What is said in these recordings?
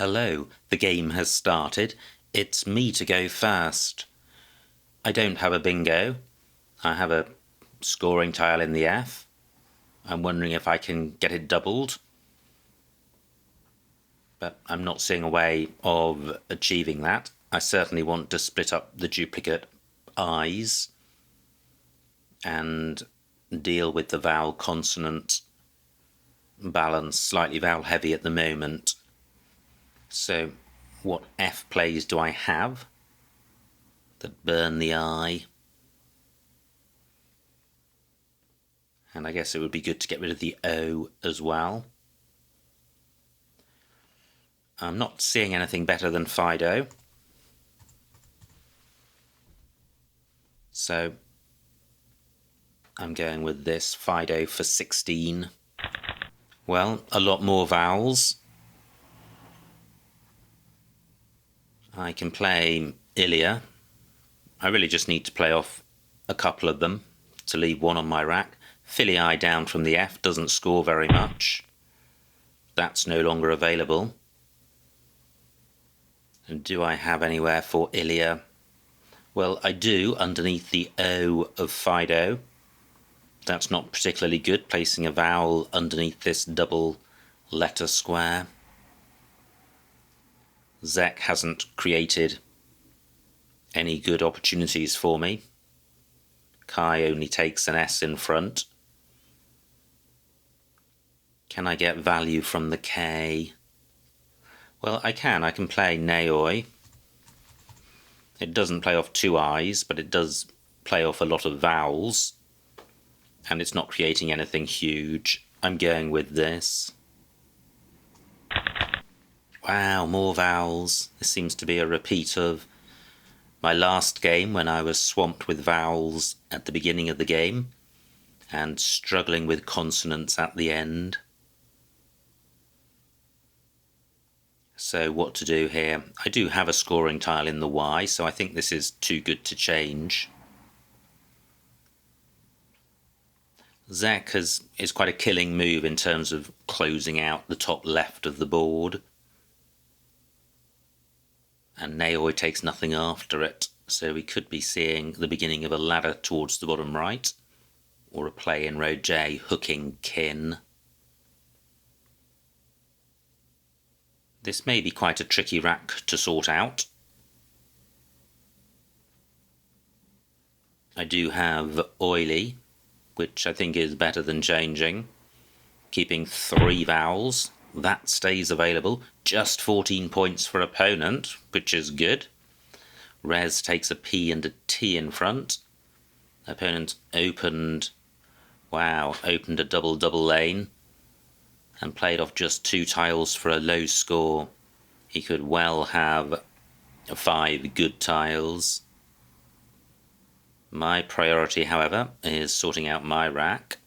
Hello, the game has started. It's me to go first. I don't have a bingo. I have a scoring tile in the F. I'm wondering if I can get it doubled. But I'm not seeing a way of achieving that. I certainly want to split up the duplicate I's and deal with the vowel consonant balance, slightly vowel heavy at the moment. So what F plays do I have that burn the I? And I guess it would be good to get rid of the O as well. I'm not seeing anything better than Fido. So I'm going with this, Fido for 16. Well, a lot more vowels. I can play Ilia. I really just need to play off a couple of them to leave one on my rack. Filii down from the F doesn't score very much. That's no longer available. And do I have anywhere for Ilia? Well, I do underneath the O of Fido. That's not particularly good, placing a vowel underneath this double letter square. Zek hasn't created any good opportunities for me. Kai only takes an S in front. Can I get value from the K? Well, I can play Naoi. It doesn't play off two I's, but it does play off a lot of vowels. And it's not creating anything huge. I'm going with this. Wow, more vowels. This seems to be a repeat of my last game when I was swamped with vowels at the beginning of the game and struggling with consonants at the end. So what to do here? I do have a scoring tile in the Y, so I think this is too good to change. Zek is quite a killing move in terms of closing out the top left of the board. And Naoi takes nothing after it, so we could be seeing the beginning of a ladder towards the bottom right, or a play in row J hooking kin. This may be quite a tricky rack to sort out. I do have oily, which I think is better than changing. Keeping 3 vowels, that stays available. Just 14 points for opponent, which is good. Rez takes a P and a T in front. Opponent opened a double lane and played off just 2 tiles for a low score. He could well have 5 good tiles. My priority, however, is sorting out my rack.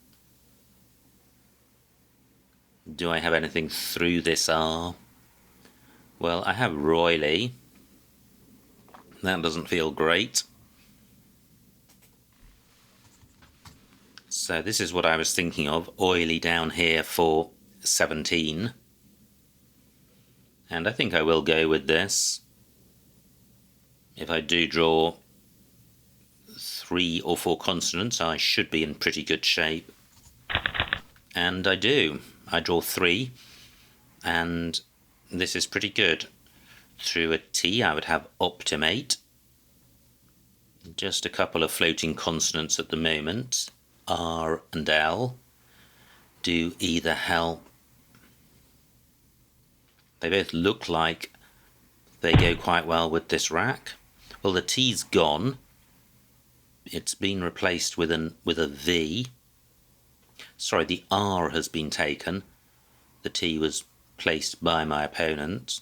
Do I have anything through this R? Well, I have Royley. That doesn't feel great. So this is what I was thinking of, oily down here for 17. And I think I will go with this. If I do draw 3 or 4 consonants, I should be in pretty good shape. And I do. I draw 3, and this is pretty good. Through a T, I would have optimate. Just a couple of floating consonants at the moment. R and L do either help. They both look like they go quite well with this rack. Well, the T's gone. It's been replaced with a V. Sorry, the R has been taken. The T was placed by my opponent.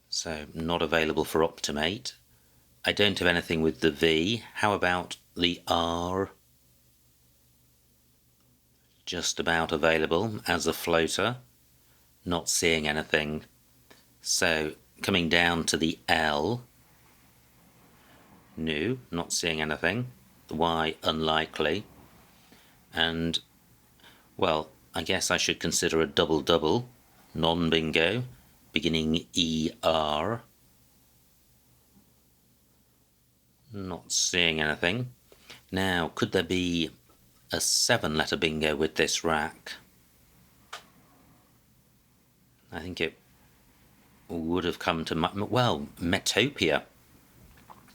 So not available for optimate. I don't have anything with the V. How about the R? Just about available as a floater. Not seeing anything. So coming down to the L. No, not seeing anything. The Y, unlikely. And, well, I guess I should consider a double-double, non-bingo, beginning ER. Not seeing anything. Now, could there be a 7-letter bingo with this rack? I think it would have come to well, Metopia.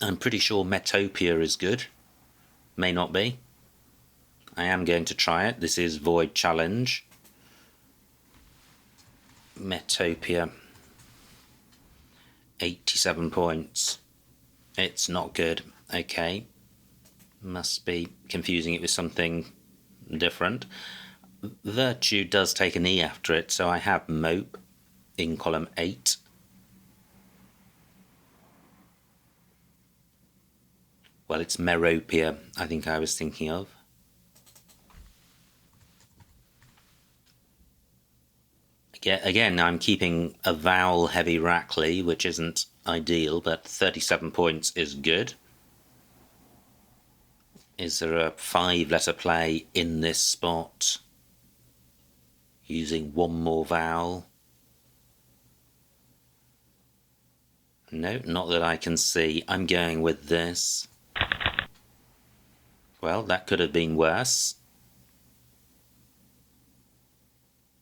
I'm pretty sure Metopia is good. May not be. I am going to try it. This is Void Challenge. Metopia. 87 points. It's not good. Okay. Must be confusing it with something different. Virtue does take an E after it, so I have Mope in column 8. Well, it's Meropia, I think I was thinking of. Again, I'm keeping a vowel-heavy Rackley, which isn't ideal, but 37 points is good. Is there a 5-letter play in this spot? Using one more vowel? No, not that I can see. I'm going with this. Well, that could have been worse.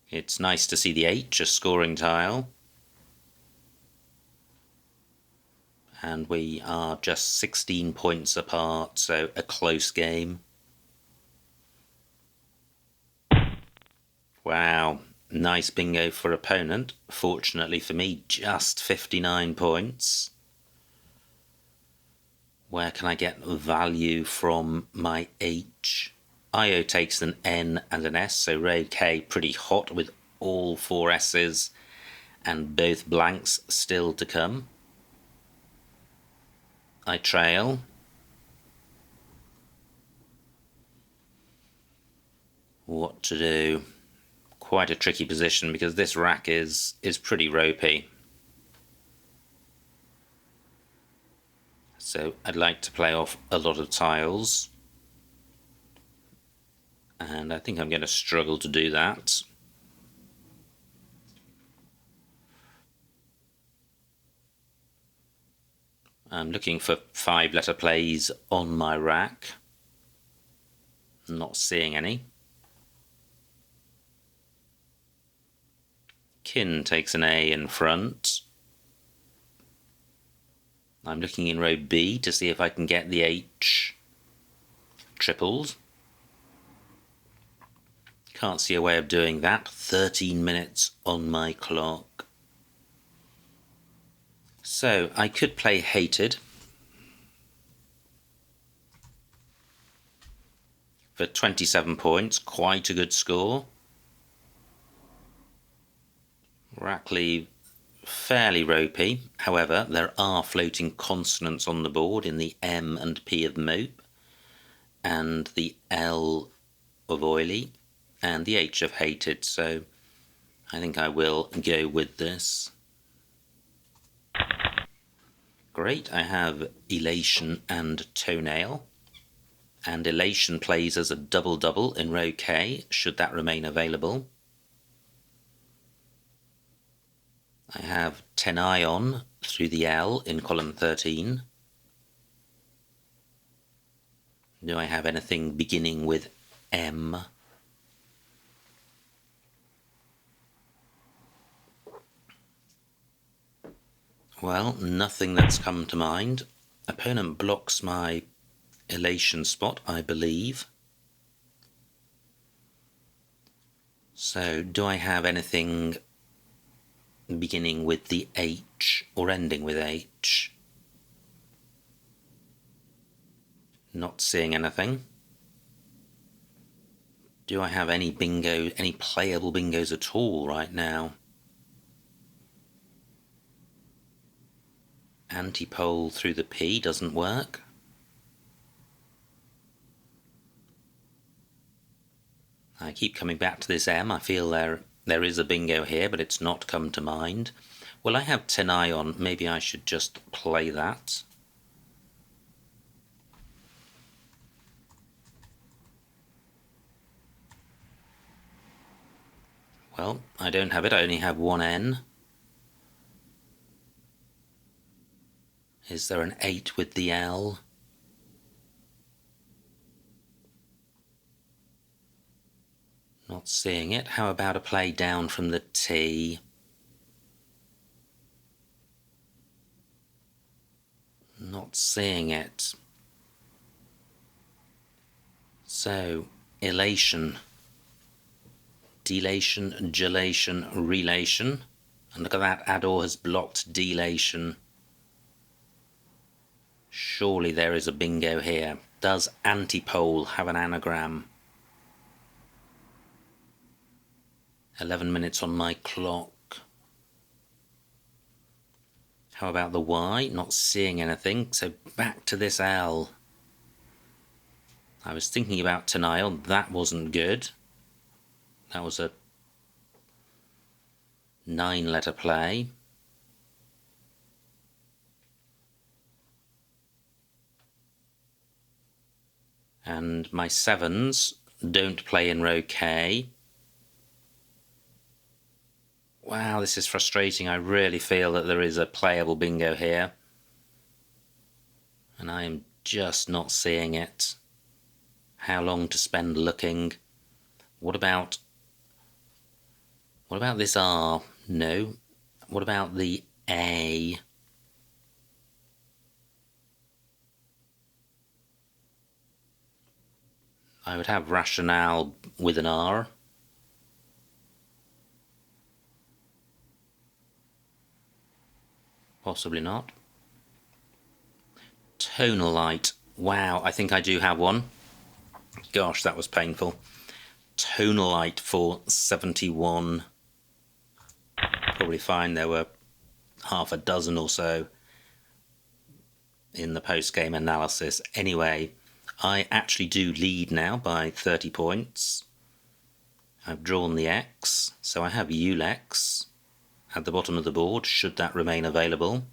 It's nice to see the H, a scoring tile. And we are just 16 points apart, so a close game. Wow, nice bingo for opponent. Fortunately for me, just 59 points. Where can I get value from my H? Io takes an N and an S, so row K pretty hot with all 4 S's and both blanks still to come. I trail. What to do? Quite a tricky position because this rack is pretty ropey. So I'd like to play off a lot of tiles. And I think I'm going to struggle to do that. I'm looking for 5-letter plays on my rack. Not seeing any. Kin takes an A in front. I'm looking in row B to see if I can get the H triples. Can't see a way of doing that. 13 minutes on my clock. So I could play Hated for 27 points, quite a good score. Rackley fairly ropey, however there are floating consonants on the board in the M and P of Mope, and the L of Oily, and the H of Hated, so I think I will go with this. Great, I have Elation and Toenail, and Elation plays as a double-double in row K, should that remain available. I have Tenion through the L in column 13. Do I have anything beginning with M? Well, nothing that's come to mind. Opponent blocks my Elation spot, I believe. So, do I have anything beginning with the H or ending with H? Not seeing anything. Do I have any bingo, any playable bingos at all right now? Antipole through the P doesn't work. I keep coming back to this M. I feel there is a bingo here, but it's not come to mind. Well, I have Tenion. Maybe I should just play that. Well, I don't have it, I only have one N. Is there an 8 with the L? Not seeing it. How about a play down from the T? Not seeing it. So, elation, delation, gelation, relation. And look at that, Ador has blocked delation. Surely there is a bingo here. Does antipole have an anagram? 11 minutes on my clock. How about the Y? Not seeing anything, so back to this L. I was thinking about Tenile, that wasn't good. That was a 9-letter play. And my 7s don't play in row K. Wow, this is frustrating. I really feel that there is a playable bingo here. And I am just not seeing it. How long to spend looking? What about this R? No. What about the A? I would have rationale with an R. Possibly not. Tonal light. Wow, I think I do have one. Gosh, that was painful. Tonal light for 71. Probably fine, there were half a dozen or so in the post-game analysis. Anyway, I actually do lead now by 30 points. I've drawn the X, so I have Ulex at the bottom of the board, should that remain available.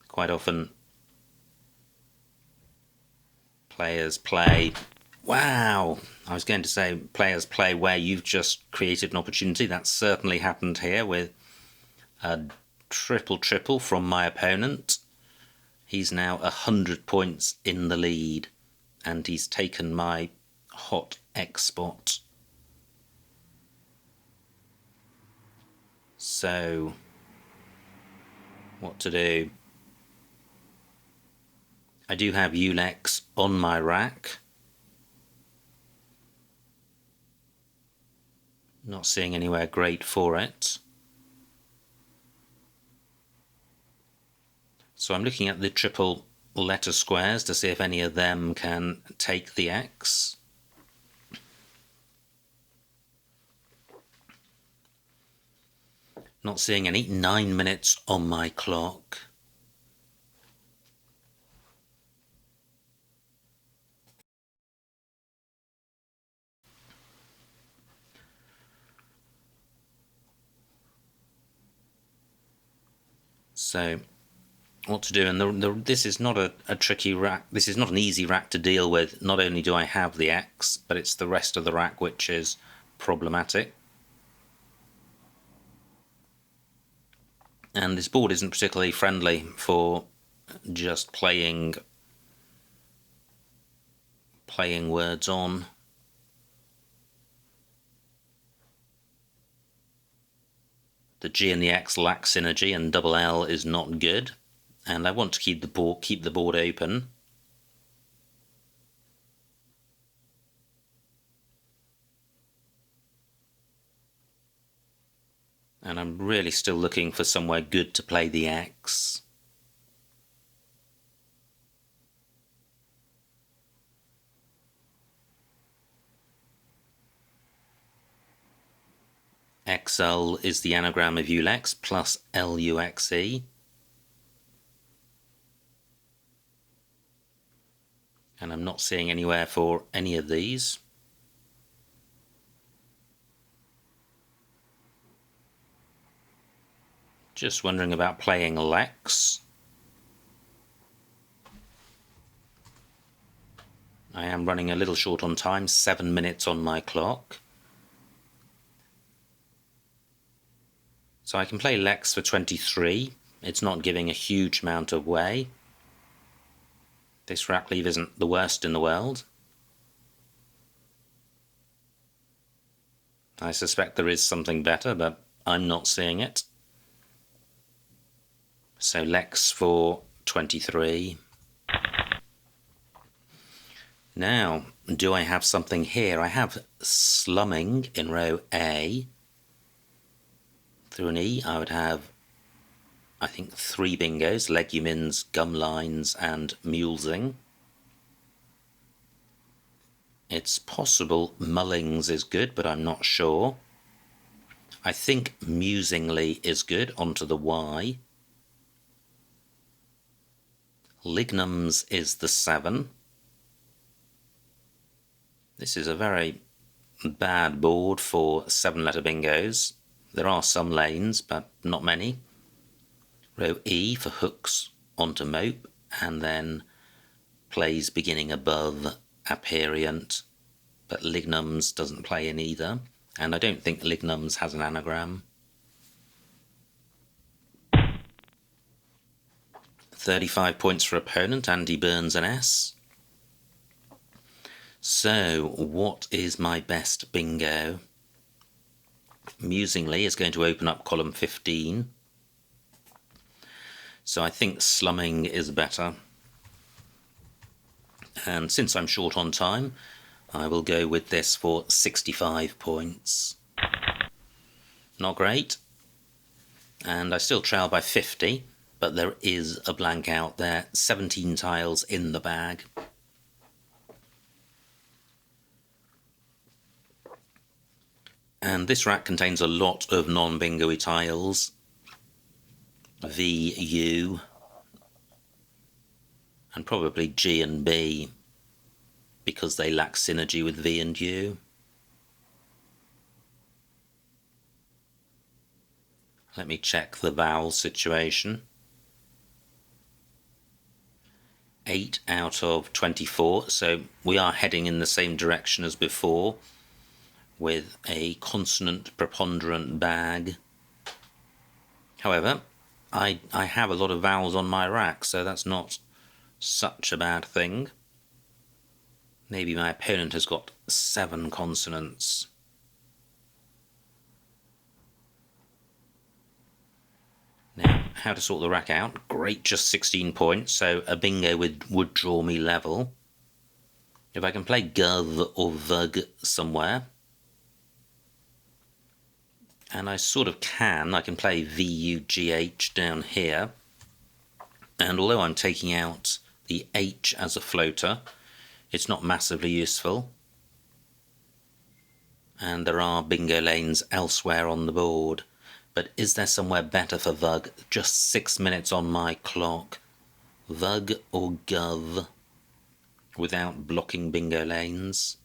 Quite often players play... Wow! I was going to say players play where you've just created an opportunity. That's certainly happened here with a triple from my opponent. He's now 100 points in the lead, and he's taken my hot X spot. So, what to do? I do have Ulex on my rack. Not seeing anywhere great for it. So I'm looking at the triple letter squares to see if any of them can take the X. Not seeing any. 9 minutes on my clock. So, what to do? And this is not a tricky rack. This is not an easy rack to deal with. Not only do I have the X, but it's the rest of the rack which is problematic. And this board isn't particularly friendly for just playing words on. The G and the X lack synergy, and double L is not good. And I want to keep the board open. And I'm really still looking for somewhere good to play the X. XL is the anagram of Ulex plus LUXE. And I'm not seeing anywhere for any of these. Just wondering about playing Lex. I am running a little short on time, 7 minutes on my clock. So I can play Lex for 23. It's not giving a huge amount away. This rack leave isn't the worst in the world. I suspect there is something better, but I'm not seeing it. So Lex for 23. Now, do I have something here? I have slumming in row A. Through an E, I would have, I think, 3 bingos: legumins, gumlines, and mulesing. It's possible Mullings is good, but I'm not sure. I think Musingly is good, onto the Y. Lignums is the 7. This is a very bad board for 7-letter bingos. There are some lanes, but not many. Row E for hooks onto mope, and then plays beginning above aperient, but lignums doesn't play in either, and I don't think lignums has an anagram. 35 points for opponent, and he burns an S. So, what is my best bingo? Musingly is going to open up column 15. So I think slumming is better. And since I'm short on time, I will go with this for 65 points. Not great. And I still trail by 50, but there is a blank out there. 17 tiles in the bag. And this rack contains a lot of non-bingo-y tiles. V, U, and probably G and B, because they lack synergy with V and U. Let me check the vowel situation. 8 out of 24, so we are heading in the same direction as before, with a consonant preponderant bag. However, I have a lot of vowels on my rack, so that's not such a bad thing. Maybe my opponent has got 7 consonants. Now, how to sort the rack out? Great, just 16 points, so a bingo would draw me level. If I can play gov or vug somewhere, and I sort of can, I can play VUGH down here, and although I'm taking out the H as a floater, it's not massively useful. And there are bingo lanes elsewhere on the board, but is there somewhere better for vug? Just 6 minutes on my clock. Vug or gov without blocking bingo lanes?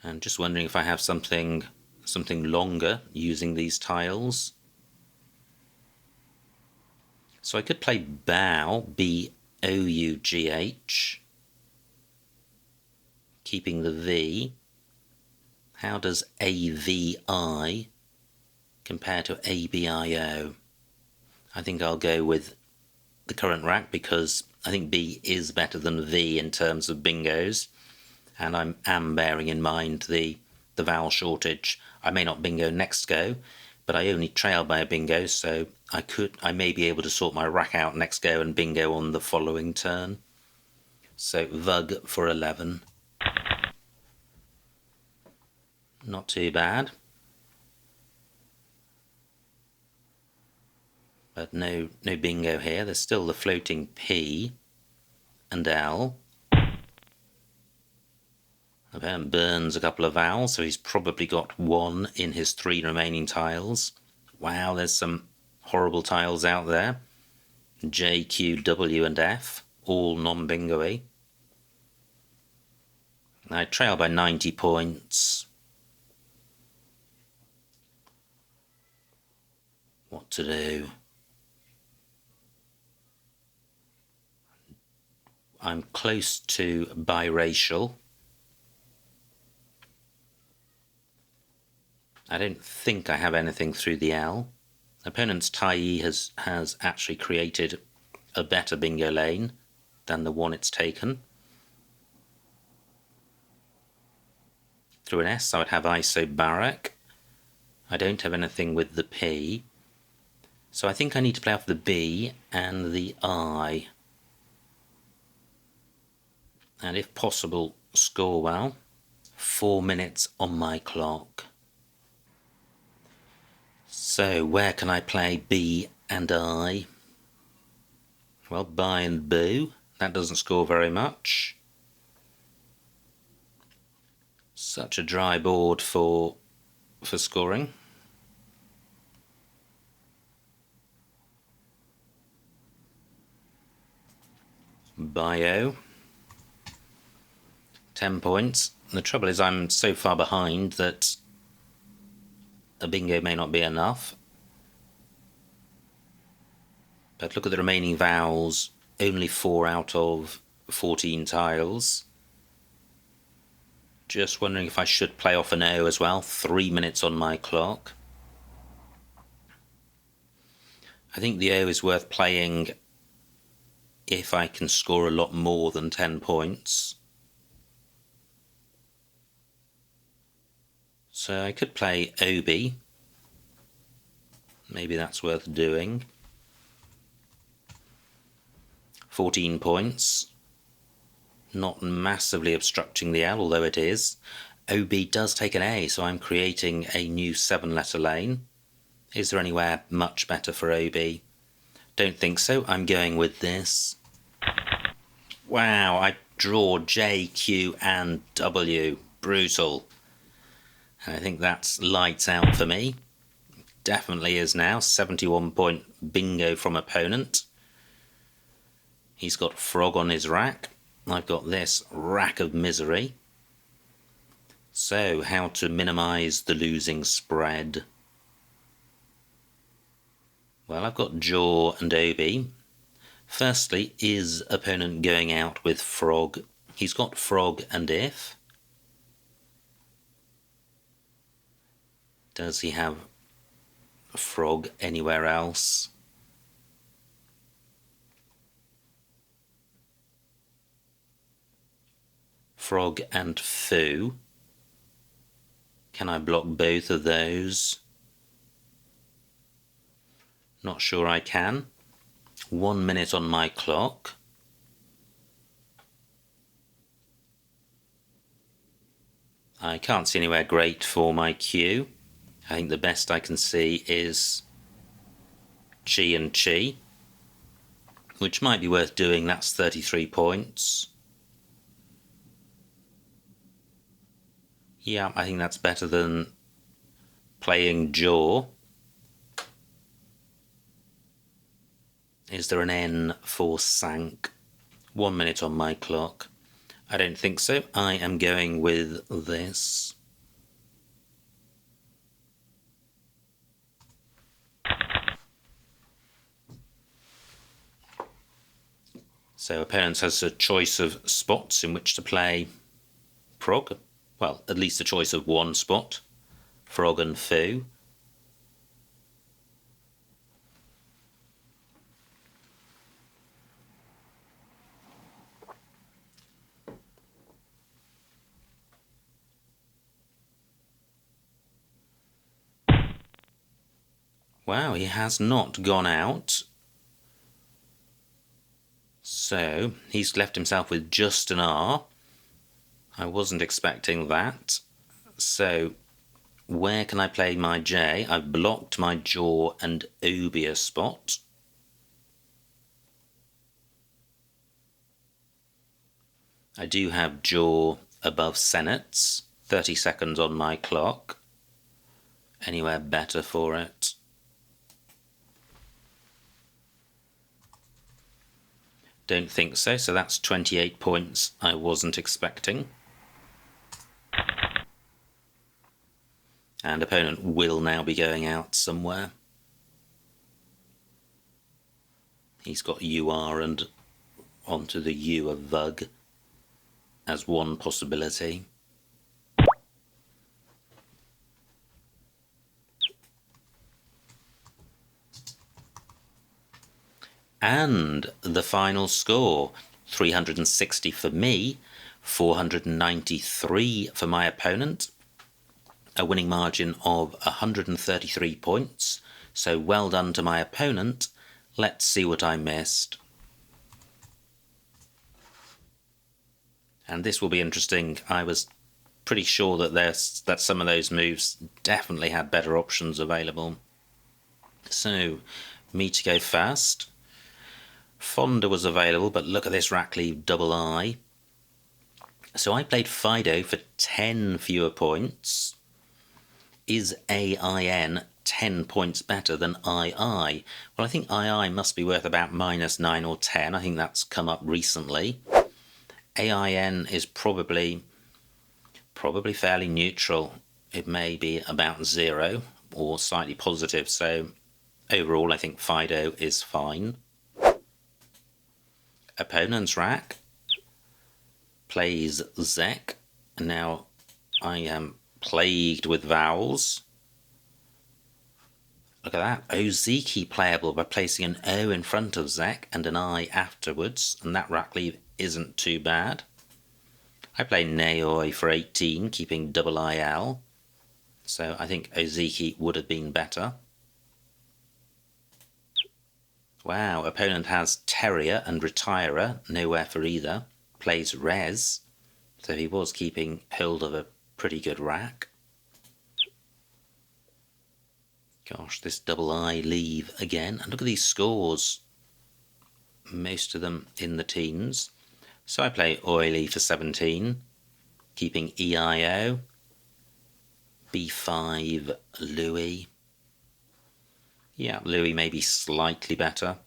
And just wondering if I have something longer using these tiles. So I could play bow, B-O-U-G-H, keeping the V. How does A-V-I compare to A-B-I-O? I think I'll go with the current rack because I think B is better than V in terms of bingos. And I am bearing in mind the vowel shortage. I may not bingo next go, but I only trail by a bingo, so I may be able to sort my rack out next go and bingo on the following turn. So vug for 11. Not too bad. But no bingo here. There's still the floating P and L. Burns a couple of vowels, so he's probably got 1 in his 3 remaining tiles. Wow, there's some horrible tiles out there. J, Q, W, and F, all non-bingo-y. I trail by 90 points. What to do? I'm close to biracial. I don't think I have anything through the L. Opponent's tyee has actually created a better bingo lane than the one it's taken. Through an S I would have isobaric. I don't have anything with the P. So I think I need to play off the B and the I. And if possible, score well. 4 minutes on my clock. So where can I play B and I? Well, buy and boo. That doesn't score very much. Such a dry board for scoring. Bio. 10 points. The trouble is I'm so far behind that a bingo may not be enough. But look at the remaining vowels. Only 4 out of 14 tiles. Just wondering if I should play off an O as well. 3 minutes on my clock. I think the O is worth playing if I can score a lot more than 10 points. So I could play OB. Maybe that's worth doing. 14 points. Not massively obstructing the L, although it is. OB does take an A, so I'm creating a new 7-letter lane. Is there anywhere much better for OB? Don't think so. I'm going with this. Wow, I draw J, Q and W. Brutal. And I think that's lights out for me. Definitely is now. 71-point bingo from opponent. He's got frog on his rack. I've got this rack of misery. So, how to minimise the losing spread? Well, I've got jaw and OB. Firstly, is opponent going out with frog? He's got frog and if. Does he have a frog anywhere else? Frog and foo. Can I block both of those? Not sure I can. 1 minute on my clock. I can't see anywhere great for my Q. I think the best I can see is chi and chi, which might be worth doing. That's 33 points. Yeah, I think that's better than playing jaw. Is there an N for sank? 1 minute on my clock. I don't think so. I am going with this. So opponent has a choice of spots in which to play frog. Well, at least a choice of one spot. Frog and foo. Wow, he has not gone out. So, he's left himself with just an R. I wasn't expecting that. So, where can I play my J? I've blocked my jaw and obia spot. I do have jaw above senates. 30 seconds on my clock. Anywhere better for it? Don't think so, so that's 28 points I wasn't expecting. And opponent will now be going out somewhere. He's got UR and onto the U of Vug as one possibility. And the final score, 360 for me, 493 for my opponent, a winning margin of 133 points. So well done to my opponent. Let's see what I missed. And this will be interesting. I was pretty sure that some of those moves definitely had better options available. So, me to go first. Fonda was available, but look at this rack leave double I. So I played Fido for 10 fewer points. Is AIN 10 points better than II? Well, I think II must be worth about -9 or 10. I think that's come up recently. AIN is probably fairly neutral. It may be about 0 or slightly positive. So overall, I think Fido is fine. Opponent's rack plays Zek. Now I am plagued with vowels. Look at that. Ozeki playable by placing an O in front of Zek and an I afterwards, and that rack leave isn't too bad. I play Naoi for 18, keeping double IL, so I think Ozeki would have been better. Wow, opponent has Terrier and Retirer, nowhere for either. Plays Res, so he was keeping hold of a pretty good rack. Gosh, this double I leave again. And look at these scores. Most of them in the teens. So I play Oily for 17, keeping EIO. B5 Louis. Yeah, Louis may be slightly better.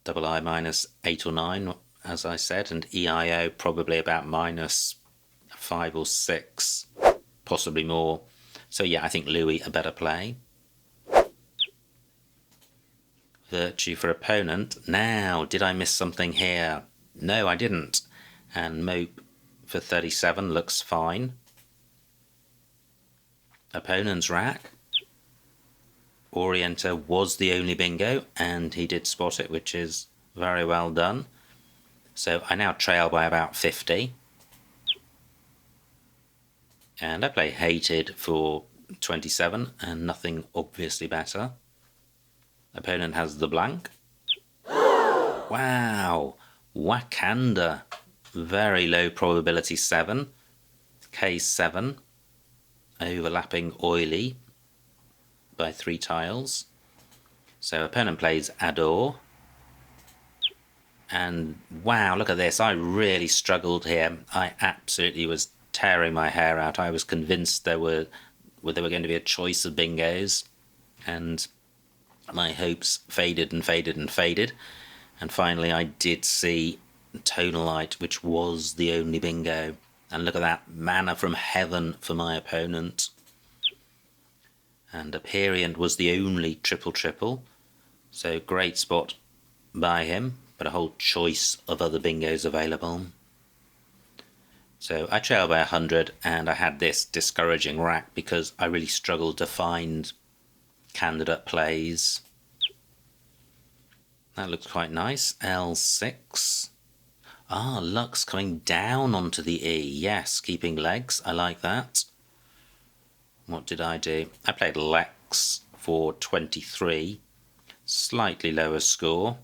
Double I -8 or 9, as I said, and EIO probably about -5 or 6, possibly more. So yeah, I think Louis a better play. Virtue for opponent. Now, did I miss something here? No, I didn't. And Mope for 37 looks fine. Opponent's rack. Orienter was the only bingo, and he did spot it, which is very well done. So I now trail by about 50. And I play Hated for 27, and nothing obviously better. Opponent has the blank. Wow! Wakanda. Very low probability 7. K7. Overlapping Oily by 3 tiles. So opponent plays Adore. And wow, look at this. I really struggled here. I absolutely was tearing my hair out. I was convinced there were going to be a choice of bingos, and my hopes faded and faded and faded. And finally I did see Tonalite, which was the only bingo. And look at that, Manna from Heaven for my opponent. And Aperient was the only triple. So great spot by him, but a whole choice of other bingos available. So I trailed by 100, and I had this discouraging rack because I really struggled to find candidate plays. That looks quite nice. L6. Ah, Lux coming down onto the E. Yes, keeping legs. I like that. What did I do? I played Lex for 23. Slightly lower score.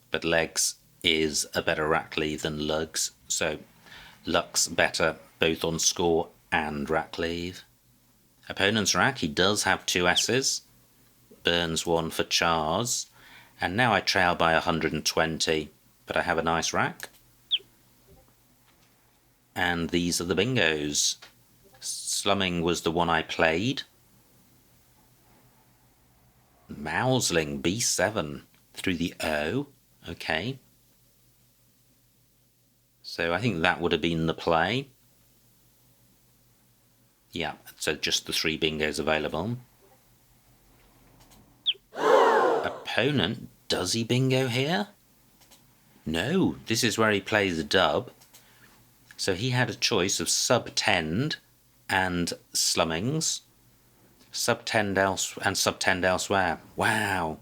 But legs is a better rack leave than lugs. So Lux better both on score and rack leave. Opponent's rack, he does have 2 S's. Burns 1 for Chars. And now I trail by 120, but I have a nice rack. And these are the bingos. Slumming was the one I played. Mousling, B7, through the O. Okay. So I think that would have been the play. Yeah, so just the 3 bingos available. Opponent, does he bingo here? No, this is where he plays dub. So he had a choice of sub-tend and slummings. Sub 10 and sub 10 elsewhere. Wow.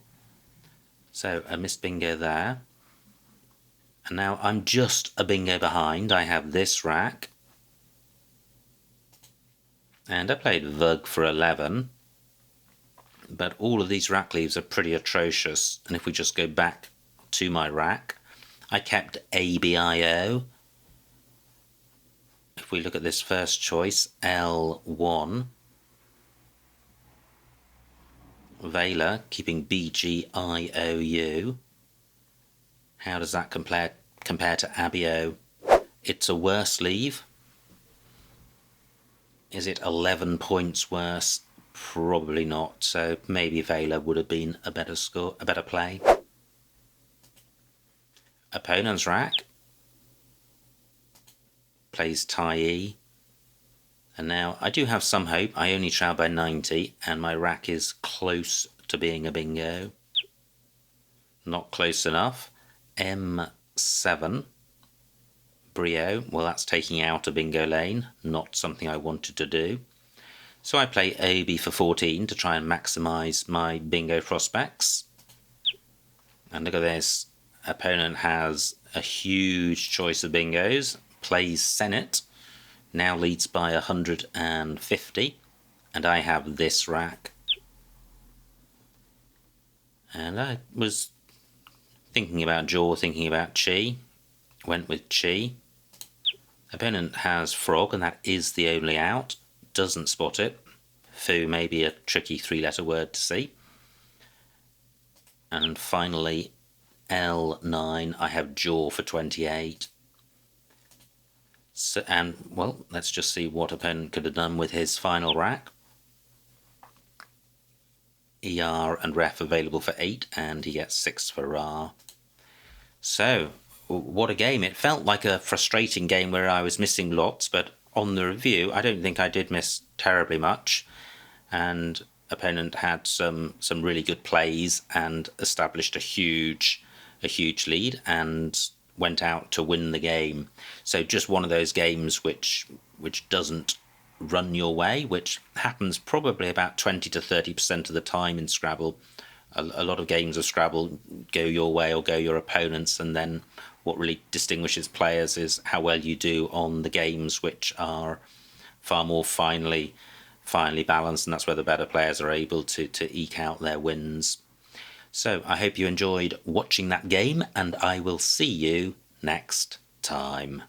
So a missed bingo there. And now I'm just a bingo behind. I have this rack. And I played Vug for 11. But all of these rack leaves are pretty atrocious. And if we just go back to my rack, I kept ABIO. If we look at this first choice, L1. Vela keeping BGIOU. How does that compare to Abio? It's a worse leave. Is it 11 points worse? Probably not. So maybe Vela would have been a better score, a better play. Opponent's rack plays tie-e. And now I do have some hope. I only trail by 90 and my rack is close to being a bingo. Not close enough. M7. Brio. Well, that's taking out a bingo lane. Not something I wanted to do. So I play OB for 14 to try and maximise my bingo prospects. And look at this. Opponent has a huge choice of bingos. Plays Senate. Now leads by 150. And I have this rack. And I was thinking about jaw, thinking about chi. Went with chi. Opponent has frog, and that is the only out. Doesn't spot it. Foo may be a tricky three-letter word to see. And finally, L9. I have jaw for 28. So, and, well, let's just see what opponent could have done with his final rack. ER and ref available for 8, and he gets 6 for RAR. So, what a game. It felt like a frustrating game where I was missing lots, but on the review, I don't think I did miss terribly much. And opponent had some really good plays and established a huge lead and went out to win the game. So just one of those games which doesn't run your way, which happens probably about 20 to 30% of the time in Scrabble. A lot of games of Scrabble go your way or go your opponent's, and then what really distinguishes players is how well you do on the games which are far more finely balanced, and that's where the better players are able to eke out their wins. So I hope you enjoyed watching that game, and I will see you next time.